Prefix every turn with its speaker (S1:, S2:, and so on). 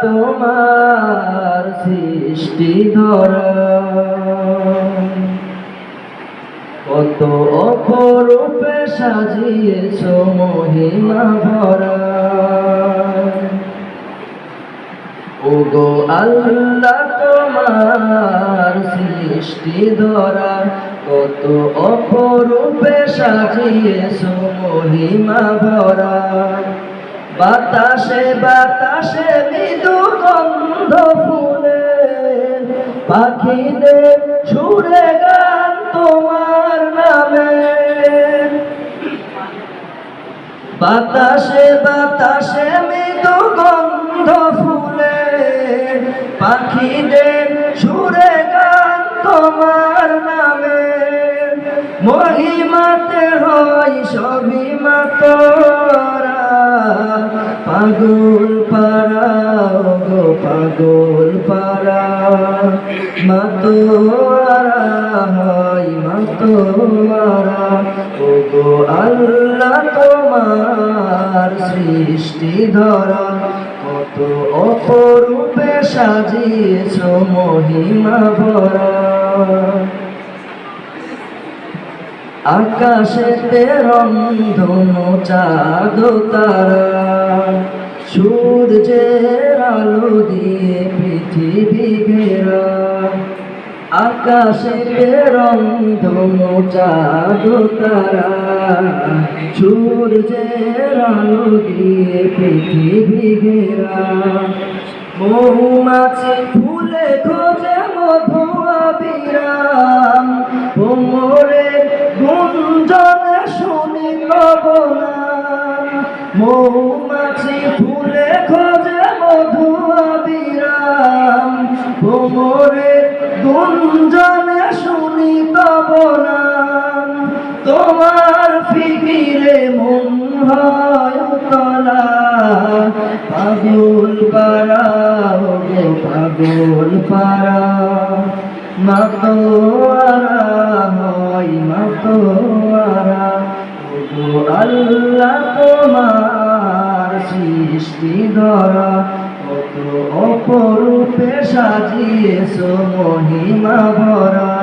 S1: তোমার সৃষ্টি ধরা, কত অপরূপে সাজিয়েছ মহিমা ভরা। ওগো আল্লাহ তোমার সৃষ্টি ধরা, কত অপরূপে সাজিয়েছ মহিমা ভরা। বাতাসে বাতাসে মৃদু গন্ধ ফুলে, পাখিদের সুরে গান তোমার নামে। বাতাসে বাতাসে মৃদু গন্ধ ফুলে, পাখিদের সুরে গান তোমার নামে। মহিমাতে হয় সবিমাতরা, পাগল পারা গো পাগল পারা। মাতোয়ারা হয় মাতোয়ারা, ওগো আল্লাহ তোমার সৃষ্টি ধরা, কত অপরূপে সাজিয়েছ মহিমা ভরা। আকাশেতে রংধনু চাঁদ তারা, সূর্যের আলো দিয়ে পৃথিবী ঘেরা। আকাশেতে রংধনু চাঁদ তারা, সূর্যের আলো দিয়ে পৃথিবী ঘেরা। মৌমাছি ফুলে খোঁজে মধু আবিরাম, ভ্রমরের গুঞ্জনে শুনি কবনা। মৌমাছি ফুলে খোঁজে মধু আবিরাম, ভ্রমরের গুঞ্জনে শুনি কবনা। তোমার ফিকিরে মন হয় উতলা, পাগল পারা গো পাগল পারা। মাতোয়ারা হয় মাতোয়ারা, ওগো আল্লাহ তোমার সৃষ্টি ধরা, কত অপরূপে সাজিয়েছ মহিমা ভরা।